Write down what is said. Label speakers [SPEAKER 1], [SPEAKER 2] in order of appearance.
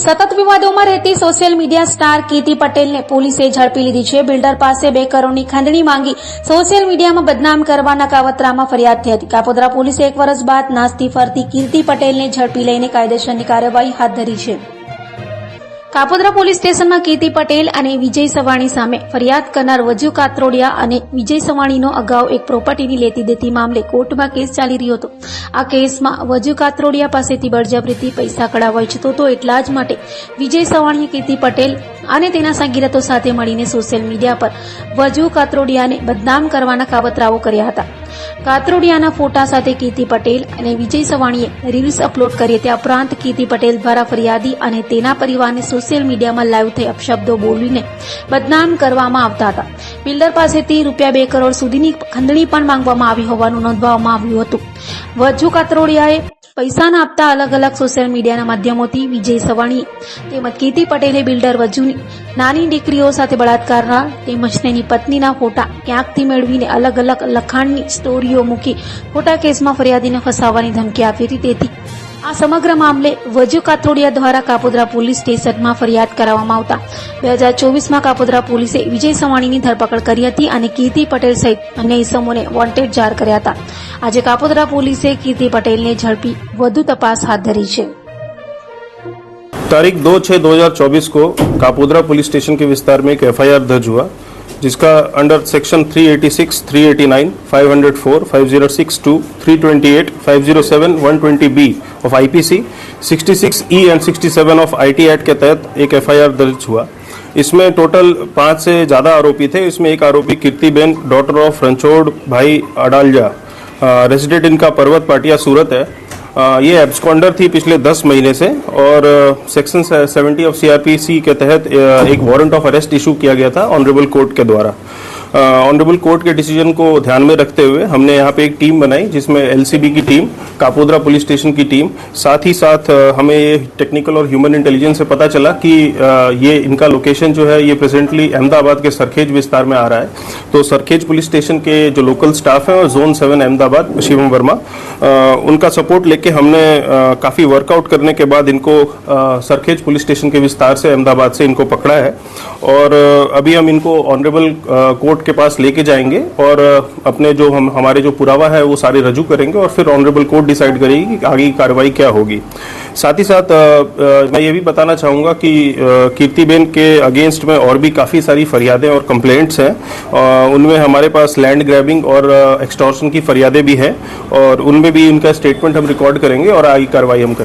[SPEAKER 1] સતત વિવાદોમાં રહેતી social media star કીર્તિ પટેલને પોલીસે ઝડપી લીધી છે. બિલ્ડર પાસે 2 કરોડની ખંડણી માંગી સોશિયલ મીડિયામાં બદનામ કરવાના કાવતરામાં ફરિયાદ થઈ હતી. કાપોદ્રા પોલીસે 1 વર્ષ બાદ નાસતી ફરતી કીર્તિ પટેલને ઝડપી લઈને કાયદેસરની કાર્યવાહી હાથ ધરી છે. કાપોદ્રા પોલીસ સ્ટેશનમાં કીર્તિ પટેલ અને વિજય સવાણી સામે ફરિયાદ કરનાર વજુ કાત્રોડિયા અને વિજય સવાણીનો અગાઉ એક પ્રોપર્ટીની લેતી દેતી મામલે કોર્ટમાં કેસ ચાલી રહ્યો હતો. આ કેસમાં વજુ કાત્રોડિયા પાસેથી બળજબરીથી પૈસા કઢાવવા ઈચ્છતો હતો. એટલા જ માટે વિજય સવાણીએ કીર્તિ પટેલ અને તેના સંગીતો સાથે મળીને સોશિયલ મીડિયા પર વજુ કાત્રોડિયાને બદનામ કરવાના કાવતરાઓ કર્યા હતા. કાત્રોડિયાના ફોટા સાથે કીર્તિ પટેલ અને વિજય સવાણીએ રીલ્સ અપલોડ કરી. તે ઉપરાંત કીર્તિ પટેલ દ્વારા ફરિયાદી અને તેના પરિવારને સોશિયલ મીડિયામાં લાઈવ થઈ અપશબ્દો બોલીને બદનામ કરવામાં આવતા હતા. બિલ્ડર પાસેથી ₹2 કરોડ સુધીની ખંડણી પણ માંગવામાં આવી હોવાનું નોંધવામાં આવ્યું હતું. વજુ કાત્રોડિયાએ પૈસા ન આપતા અલગ અલગ સોશિયલ મીડિયાના માધ્યમોથી વિજય સવાણી તેમજ કીર્તિ પટેલે બિલ્ડર વજુની નાની દીકરીઓ સાથે બળાત્કારના તેમજ તેની પત્નીના ફોટા ક્યાંકથી મેળવીને અલગ અલગ લખાણની સ્ટોરીઓ મૂકી ખોટા કેસમાં ફરિયાદીને ફસાવવાની ધમકી આપી હતી. તેથી આ સમગ્ર મામલે વજુ કાત્રોડિયા દ્વારા કાપોદ્રા પોલીસ સ્ટેશનમાં ફરિયાદ કરાવવામાં આવતા 2024માં કાપોદ્રા પોલીસે વિજય સવાણીની ધરપકડ કરી હતી અને કીર્તિ પટેલ સહિત અન્ય ઇસમોને વોન્ટેડ જાહેર કર્યા હતા. આજે કાપોદ્રા પોલીસે કીર્તિ પટેલને ઝડપી વધુ તપાસ હાથ ધરી છે.
[SPEAKER 2] तारीख 2/6/2024 को कापोद्रा पुलिस स्टेशन के विस्तार में एक एफआईआर दर्ज हुआ, जिसका under section 386, 389, 504, 5062, 328, 507, 120B of IPC, 66E and 67 of IT act के तहत एक एफआईआर दर्ज हुआ. इसमें टोटल 5 से ज़्यादा आरोपी थे. इसमें एक आरोपी कीर्तिबेन डॉटर ऑफ रणछोड़ भाई अडालजा, रेसिडेंट इनका पर्वत पाटिया सूरत है. ये एब्सकॉन्डर थी पिछले 10 महीने से और सेक्शन 70 ऑफ सीआरपीसी के तहत एक वारंट ऑफ अरेस्ट इशू किया गया था ऑनरेबल कोर्ट के द्वारा. ऑनरेबल कोर्ट के डिसीजन को ध्यान में रखते हुए हमने यहाँ पे एक टीम बनाई, जिसमें एलसीबी की टीम, कापोद्रा पुलिस स्टेशन की टीम, साथ ही साथ हमें ये टेक्निकल और ह्यूमन इंटेलिजेंस से पता चला कि ये इनका लोकेशन जो है ये प्रेजेंटली अहमदाबाद के सरखेज विस्तार में आ रहा है. तो सरखेज पुलिस स्टेशन के जो लोकल स्टाफ है और जोन 7 अहमदाबाद शिवम वर्मा, उनका सपोर्ट लेके हमने काफ़ी वर्कआउट करने के बाद इनको सरखेज पुलिस स्टेशन के विस्तार से अहमदाबाद से इनको पकड़ा है और अभी हम इनको ऑनरेबल कोर्ट के पास लेके जाएंगे और अपने जो हमारे जो पुरावा है वो सारे रजू करेंगे और फिर ऑनरेबल कोर्ट डिसाइड करेगी कि आगे की कार्रवाई क्या होगी. साथ ही साथ मैं ये भी बताना चाहूँगा कि कीर्तिबेन के अगेंस्ट में और भी काफ़ी सारी फरियादें और कंप्लेंट्स हैं. उनमें हमारे पास लैंड ग्रैबिंग और एक्सटॉर्शन की फरियादें भी हैं और उनमें भी इनका स्टेटमेंट हम रिकॉर्ड करेंगे और आगे कार्रवाई हम करेंगे.